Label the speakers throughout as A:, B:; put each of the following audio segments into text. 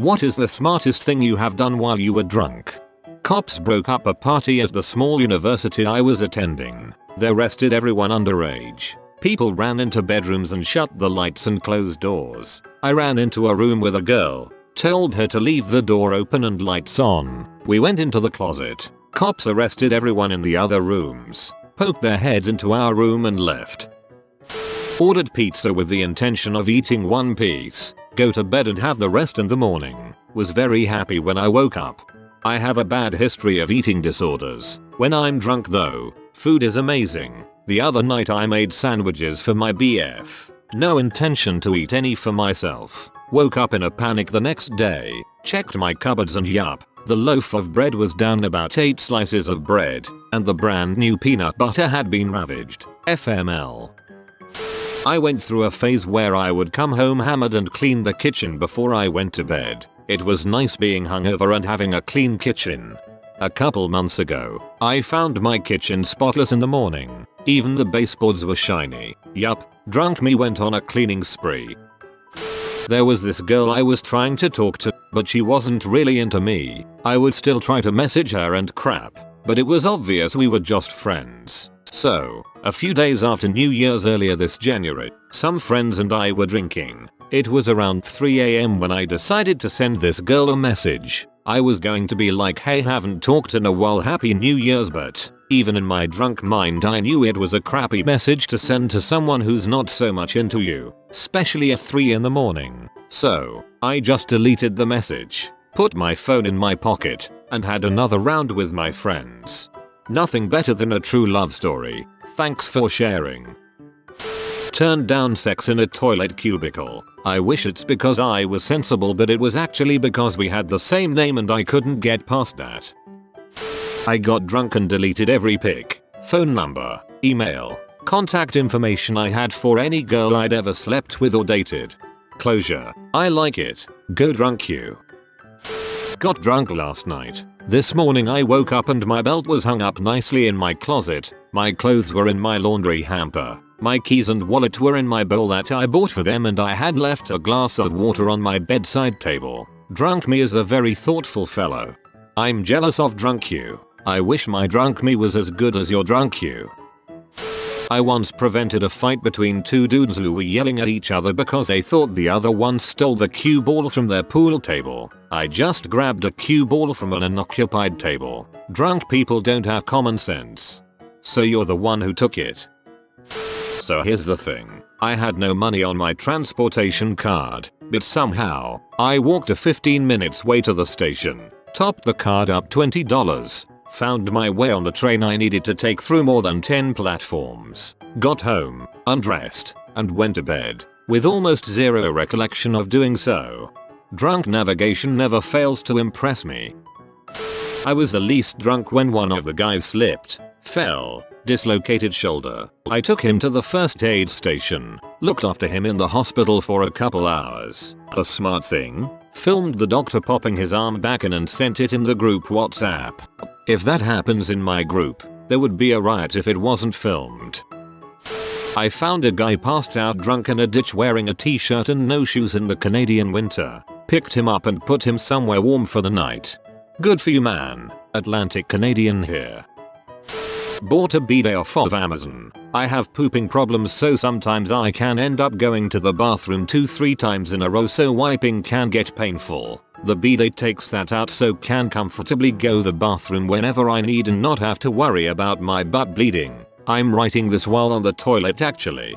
A: What is the smartest thing you have done while you were drunk? Cops broke up a party at the small university I was attending. They arrested everyone underage. People ran into bedrooms and shut the lights and closed doors. I ran into a room with a girl, told her to leave the door open and lights on. We went into the closet. Cops arrested everyone in the other rooms, poked their heads into our room and left. Ordered pizza with the intention of eating one piece, go to bed and have the rest in the morning. Was very happy when I woke up. I have a bad history of eating disorders. When I'm drunk though, food is amazing. The other night I made sandwiches for my BF. No intention to eat any for myself. Woke up in a panic the next day, checked my cupboards and yup, the loaf of bread was down about 8 slices of bread, and the brand new peanut butter had been ravaged. FML. I went through a phase where I would come home hammered and clean the kitchen before I went to bed. It was nice being hungover and having a clean kitchen. A couple months ago, I found my kitchen spotless in the morning. Even the baseboards were shiny. Yup, drunk me went on a cleaning spree. There was this girl I was trying to talk to, but she wasn't really into me. I would still try to message her and crap, but it was obvious we were just friends. So, a few days after New Year's earlier this January, some friends and I were drinking. It was around 3 AM when I decided to send this girl a message. I was going to be like, hey, haven't talked in a while, happy New Year's, but even in my drunk mind I knew it was a crappy message to send to someone who's not so much into you, especially at 3 in the morning. So, I just deleted the message, put my phone in my pocket, and had another round with my friends. Nothing better than a true love story. Thanks for sharing. Turned down sex in a toilet cubicle. I wish it's because I was sensible, but it was actually because we had the same name and I couldn't get past that. I got drunk and deleted every pic, phone number, email, contact information I had for any girl I'd ever slept with or dated. Closure. I like it. Go drunk you. Got drunk last night. This morning I woke up and my belt was hung up nicely in my closet. My clothes were in my laundry hamper. My keys and wallet were in my bowl that I bought for them, and I had left a glass of water on my bedside table. Drunk me is a very thoughtful fellow. I'm jealous of drunk you. I wish my drunk me was as good as your drunk you. I once prevented a fight between two dudes who were yelling at each other because they thought the other one stole the cue ball from their pool table. I just grabbed a cue ball from an unoccupied table. Drunk people don't have common sense. So you're the one who took it. So here's the thing. I had no money on my transportation card, but somehow, I walked a 15 minutes way to the station, topped the card up $20, found my way on the train I needed to take through more than 10 platforms, got home, undressed, and went to bed, with almost zero recollection of doing so. Drunk navigation never fails to impress me. I was the least drunk when one of the guys slipped, fell, dislocated shoulder. I took him to the first aid station, looked after him in the hospital for a couple hours. A smart thing? Filmed the doctor popping his arm back in and sent it in the group WhatsApp. If that happens in my group, there would be a riot if it wasn't filmed. I found a guy passed out drunk in a ditch wearing a t-shirt and no shoes in the Canadian winter. Picked him up and put him somewhere warm for the night. Good for you, man. Atlantic Canadian here. Bought a bidet off of Amazon. I have pooping problems, so sometimes I can end up going to the bathroom 2-3 times in a row, so wiping can get painful. The bidet takes that out so can comfortably go to the bathroom whenever I need and not have to worry about my butt bleeding. I'm writing this while on the toilet actually.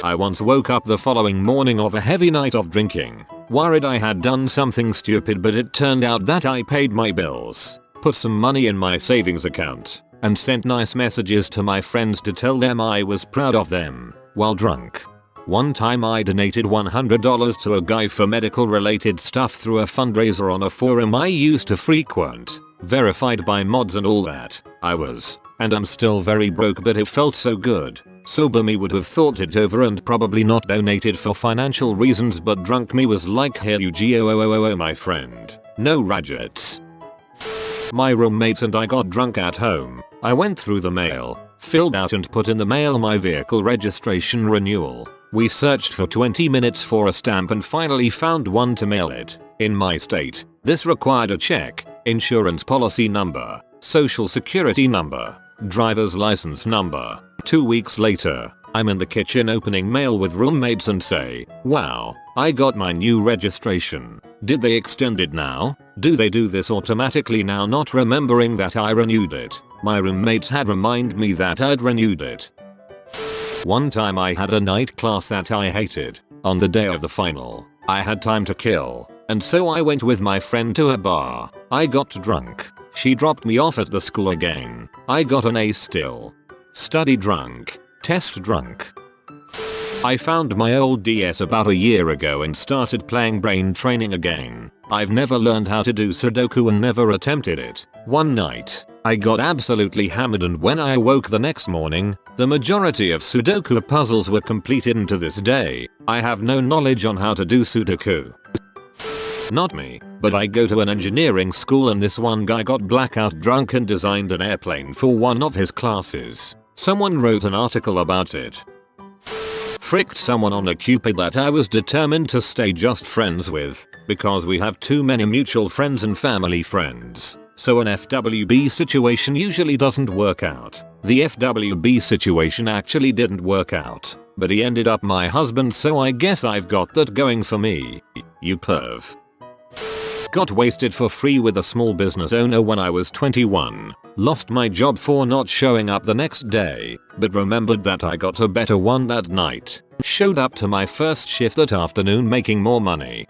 A: I once woke up the following morning of a heavy night of drinking, worried I had done something stupid, but it turned out that I paid my bills, put some money in my savings account, and sent nice messages to my friends to tell them I was proud of them, while drunk. One time I donated $100 to a guy for medical related stuff through a fundraiser on a forum I used to frequent, verified by mods and all that. I was, and I'm still very broke, but it felt so good. Sober me would have thought it over and probably not donated for financial reasons, but drunk me was like, here you go, my friend. No radgets. My roommates and I got drunk at home. I went through the mail, filled out and put in the mail my vehicle registration renewal. We searched for 20 minutes for a stamp and finally found one to mail it. In my state, this required a check, insurance policy number, social security number, driver's license number. 2 weeks later, I'm in the kitchen opening mail with roommates and say, wow, I got my new registration. Did they extend it now? Do they do this automatically now, not remembering that I renewed it? My roommates had reminded me that I'd renewed it. One time I had a night class that I hated. On the day of the final, I had time to kill, and so I went with my friend to a bar. I got drunk. She dropped me off at the school again. I got an A still. Study drunk. Test drunk. I found my old DS about a year ago and started playing brain training again. I've never learned how to do Sudoku and never attempted it. One night, I got absolutely hammered, and when I awoke the next morning, the majority of Sudoku puzzles were completed, and to this day, I have no knowledge on how to do Sudoku. Not me, but I go to an engineering school and this one guy got blackout drunk and designed an airplane for one of his classes. Someone wrote an article about it. Fricked someone on a Cupid that I was determined to stay just friends with, because we have too many mutual friends and family friends. So an FWB situation usually doesn't work out. The FWB situation actually didn't work out, but he ended up my husband, so I guess I've got that going for me. You perv. Got wasted for free with a small business owner when I was 21. Lost my job for not showing up the next day, but remembered that I got a better one that night. Showed up to my first shift that afternoon making more money.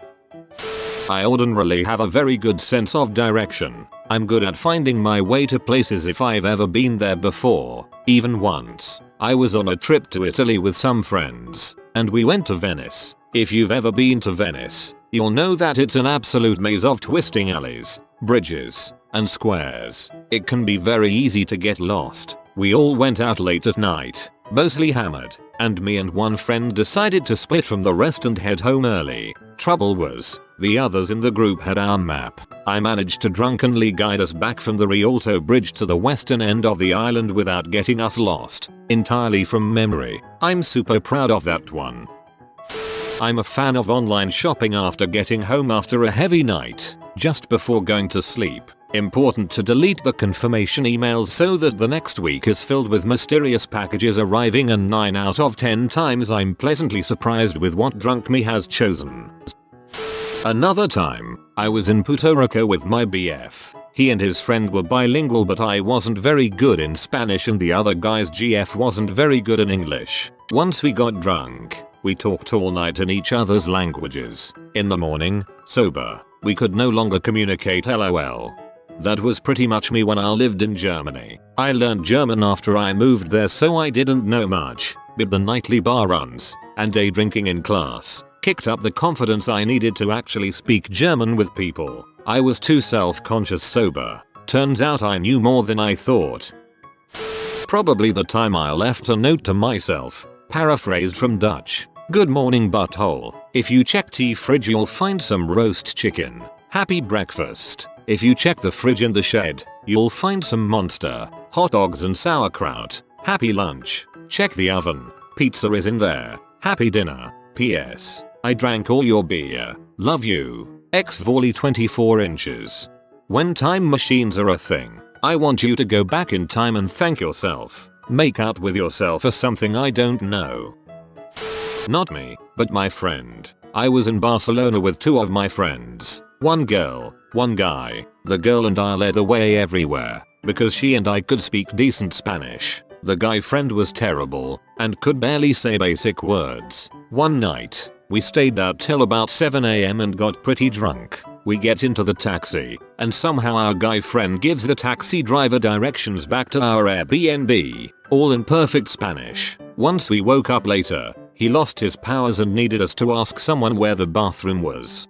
A: I ordinarily have a very good sense of direction. I'm good at finding my way to places if I've ever been there before. Even once, I was on a trip to Italy with some friends, and we went to Venice. If you've ever been to Venice, you'll know that it's an absolute maze of twisting alleys, bridges, and squares. It can be very easy to get lost. We all went out late at night, mostly hammered, and me and one friend decided to split from the rest and head home early. Trouble was, the others in the group had our map. I managed to drunkenly guide us back from the Rialto Bridge to the western end of the island without getting us lost, entirely from memory. I'm super proud of that one. I'm a fan of online shopping after getting home after a heavy night, just before going to sleep. Important to delete the confirmation emails so that the next week is filled with mysterious packages arriving, and 9 out of 10 times I'm pleasantly surprised with what drunk me has chosen. Another time, I was in Puerto Rico with my BF. He and his friend were bilingual, but I wasn't very good in Spanish and the other guy's GF wasn't very good in English. Once we got drunk, we talked all night in each other's languages. In the morning, sober, we could no longer communicate, lol. That was pretty much me when I lived in Germany. I learned German after I moved there, so I didn't know much, but the nightly bar runs and day drinking in class kicked up the confidence I needed to actually speak German with people. I was too self-conscious sober. Turns out I knew more than I thought. Probably the time I left a note to myself, paraphrased from Dutch. Good morning butthole. If you check tea fridge you'll find some roast chicken. Happy breakfast. If you check the fridge in the shed, you'll find some monster, hot dogs and sauerkraut. Happy lunch. Check the oven. Pizza is in there. Happy dinner. PS. I drank all your beer. Love you. X Volley 24 inches. When time machines are a thing, I want you to go back in time and thank yourself. Make out with yourself or something I don't know. Not me, but my friend. I was in Barcelona with two of my friends. One girl, one guy. The girl and I led the way everywhere, because she and I could speak decent Spanish. The guy friend was terrible, and could barely say basic words. One night, we stayed out till about 7 AM and got pretty drunk. We get into the taxi, and somehow our guy friend gives the taxi driver directions back to our Airbnb, all in perfect Spanish. Once we woke up later, he lost his powers and needed us to ask someone where the bathroom was.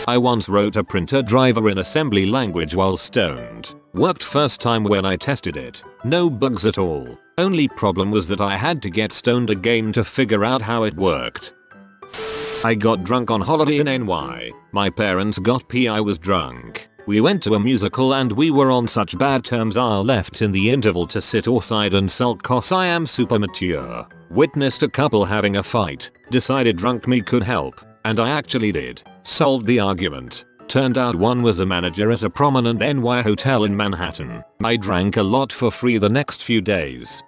A: I once wrote a printer driver in assembly language while stoned. Worked first time when I tested it. No bugs at all. Only problem was that I had to get stoned again to figure out how it worked. I got drunk on holiday in NY. My parents got pee, I was drunk. We went to a musical and we were on such bad terms I left in the interval to sit outside and sulk cause I am super mature. Witnessed a couple having a fight. Decided drunk me could help. And I actually did. Solved the argument. Turned out one was a manager at a prominent NY hotel in Manhattan. I drank a lot for free the next few days.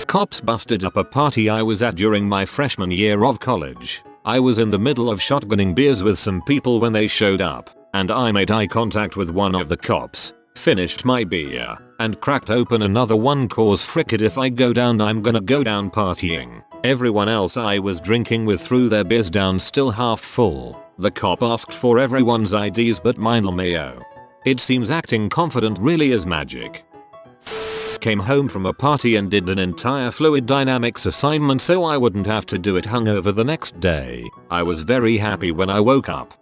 A: Cops busted up a party I was at during my freshman year of college. I was in the middle of shotgunning beers with some people when they showed up, and I made eye contact with one of the cops, finished my beer, and cracked open another one cause frick it, if I go down I'm gonna go down partying. Everyone else I was drinking with threw their beers down still half full. The cop asked for everyone's IDs but mine LMAO. It seems acting confident really is magic. Came home from a party and did an entire fluid dynamics assignment so I wouldn't have to do it hungover the next day. I was very happy when I woke up.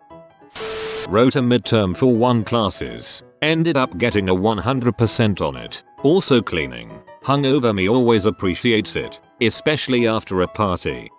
A: Wrote a midterm for one classes. Ended up getting a 100% on it. Also cleaning. Hungover me always appreciates it, especially after a party.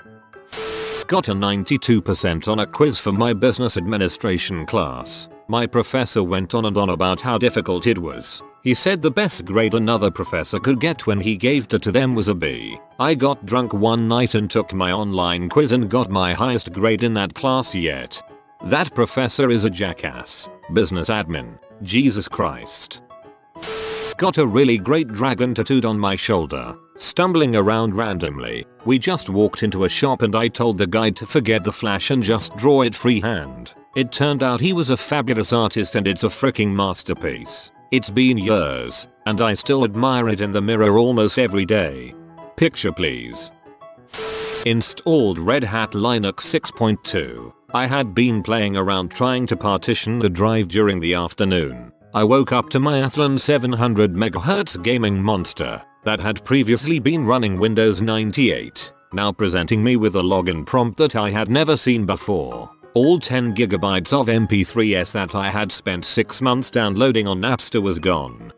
A: Got a 92% on a quiz for my business administration class. My professor went on and on about how difficult it was. He said the best grade another professor could get when he gave it to them was a B. I got drunk one night and took my online quiz and got my highest grade in that class yet. That professor is a jackass. Business admin. Jesus Christ. Got a really great dragon tattooed on my shoulder. Stumbling around randomly, we just walked into a shop and I told the guy to forget the flash and just draw it freehand. It turned out he was a fabulous artist and it's a freaking masterpiece. It's been years, and I still admire it in the mirror almost every day. Picture please. Installed Red Hat Linux 6.2. I had been playing around trying to partition the drive during the afternoon. I woke up to my Athlon 700 MHz gaming monster that had previously been running Windows 98, now presenting me with a login prompt that I had never seen before. All 10 gigabytes of MP3s that I had spent 6 months downloading on Napster was gone.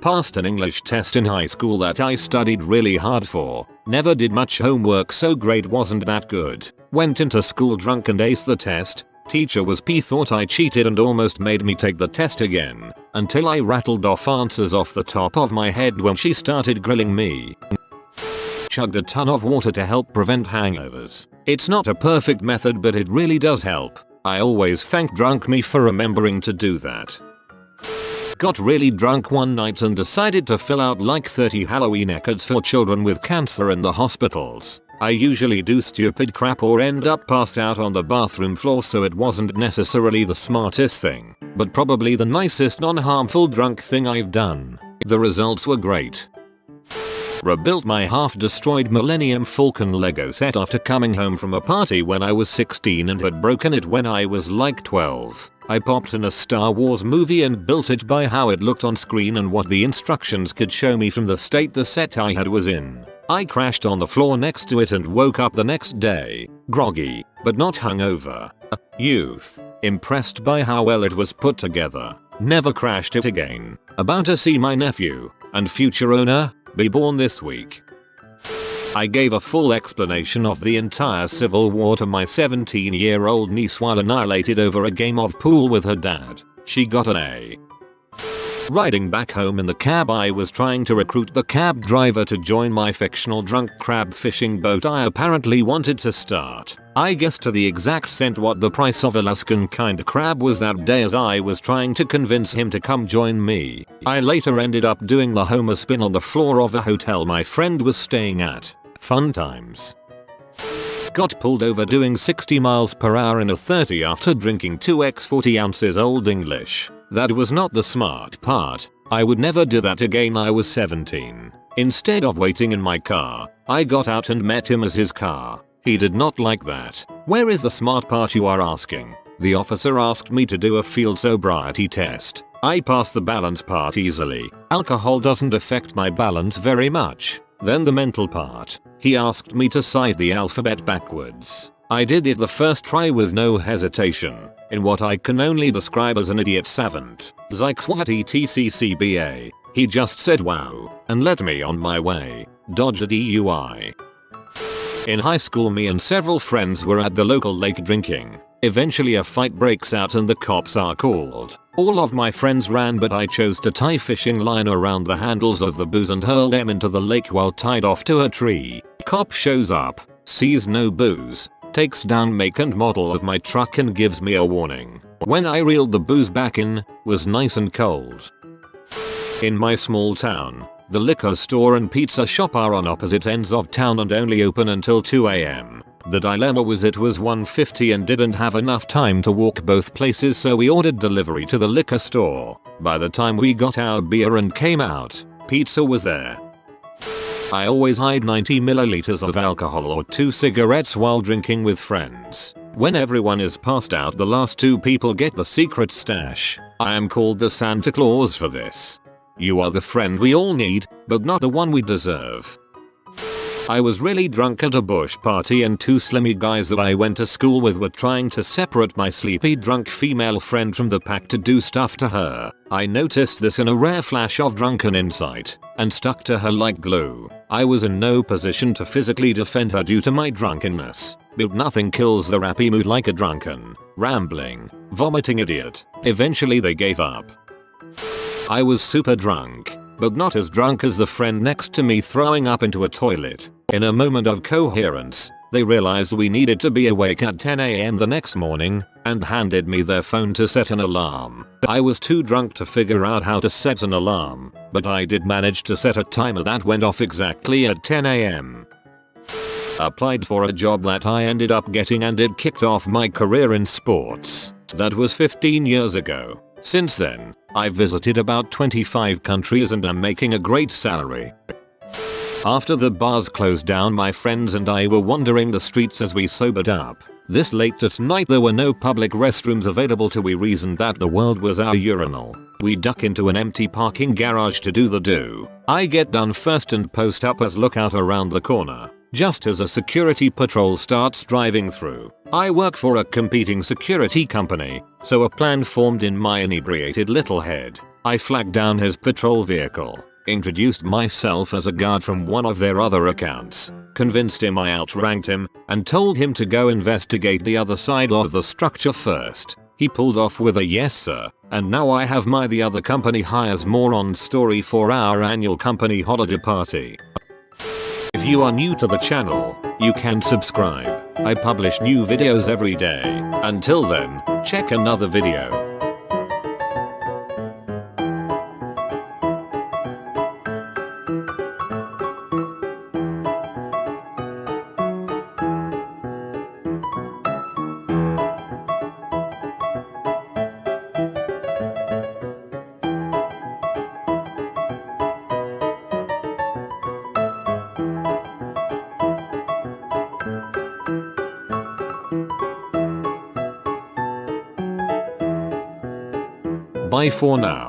A: Passed an English test in high school that I studied really hard for. Never did much homework so grade wasn't that good. Went into school drunk and aced the test. Teacher was P, thought I cheated and almost made me take the test again. Until I rattled off answers off the top of my head when she started grilling me. Chugged a ton of water to help prevent hangovers. It's not a perfect method but it really does help. I always thank drunk me for remembering to do that. Got really drunk one night and decided to fill out like 30 Halloween cards for children with cancer in the hospitals. I usually do stupid crap or end up passed out on the bathroom floor, so it wasn't necessarily the smartest thing, but probably the nicest non-harmful drunk thing I've done. The results were great. Rebuilt my half-destroyed Millennium Falcon Lego set after coming home from a party when I was 16 and had broken it when I was like 12. I popped in a Star Wars movie and built it by how it looked on screen and what the instructions could show me from the state the set I had was in. I crashed on the floor next to it and woke up the next day, groggy, but not hungover. Youth. Impressed by how well it was put together. Never crashed it again. About to see my nephew, and future owner, be born this week. I gave a full explanation of the entire Civil War to my 17-year-old niece while annihilated over a game of pool with her dad. She got an A. Riding back home in the cab, I was trying to recruit the cab driver to join my fictional drunk crab fishing boat I apparently wanted to start. I guessed to the exact cent what the price of Alaskan kind crab was that day as I was trying to convince him to come join me. I later ended up doing the Homer spin on the floor of a hotel my friend was staying at. Fun times. Got pulled over doing 60 miles per hour in a 30 after drinking 2x 40 ounces Old English. That was not the smart part. I would never do that again. I was 17. Instead of waiting in my car, I got out and met him as his car. He did not like that. Where is the smart part, you are asking? The officer asked me to do a field sobriety test. I passed the balance part easily. Alcohol doesn't affect my balance very much. Then the mental part. He asked me to cite the alphabet backwards. I did it the first try with no hesitation, in what I can only describe as an idiot savant. Zykeswat He just said wow, and let me on my way. Dodged a DUI. In high school, me and several friends were at the local lake drinking. Eventually a fight breaks out and the cops are called. All of my friends ran, but I chose to tie fishing line around the handles of the booze and hurl them into the lake while tied off to a tree. Cop shows up, sees no booze, takes down make and model of my truck and gives me a warning. When I reeled the booze back in, was nice and cold. In my small town, the liquor store and pizza shop are on opposite ends of town and only open until 2 AM. The dilemma was it was 1:50 and didn't have enough time to walk both places, so we ordered delivery to the liquor store. By the time we got our beer and came out, pizza was there. I always hide 90 milliliters of alcohol or 2 cigarettes while drinking with friends. When everyone is passed out, the last 2 people get the secret stash. I am called the Santa Claus for this. You are the friend we all need, but not the one we deserve. I was really drunk at a bush party and 2 slimy guys that I went to school with were trying to separate my sleepy drunk female friend from the pack to do stuff to her. I noticed this in a rare flash of drunken insight and stuck to her like glue. I was in no position to physically defend her due to my drunkenness, but nothing kills the rappy mood like a drunken, rambling, vomiting idiot. Eventually they gave up. I was super drunk, but not as drunk as the friend next to me throwing up into a toilet. In a moment of coherence, they realized we needed to be awake at 10 AM the next morning and handed me their phone to set an alarm. I was too drunk to figure out how to set an alarm, but I did manage to set a timer that went off exactly at 10 AM. Applied for a job that I ended up getting and it kicked off my career in sports. That was 15 years ago. Since then, I've visited about 25 countries and am making a great salary. After the bars closed down, my friends and I were wandering the streets as we sobered up. This late at night there were no public restrooms available, so we reasoned that the world was our urinal. We duck into an empty parking garage to do the do. I get done first and post up as lookout around the corner. Just as a security patrol starts driving through. I work for a competing security company, so a plan formed in my inebriated little head. I flagged down his patrol vehicle, introduced myself as a guard from one of their other accounts, convinced him I outranked him, and told him to go investigate the other side of the structure first. He pulled off with a yes sir, and now I have the other company hires moron story for our annual company holiday party. If you are new to the channel, you can subscribe. I publish new videos every day. Until then, check another video. Bye for now.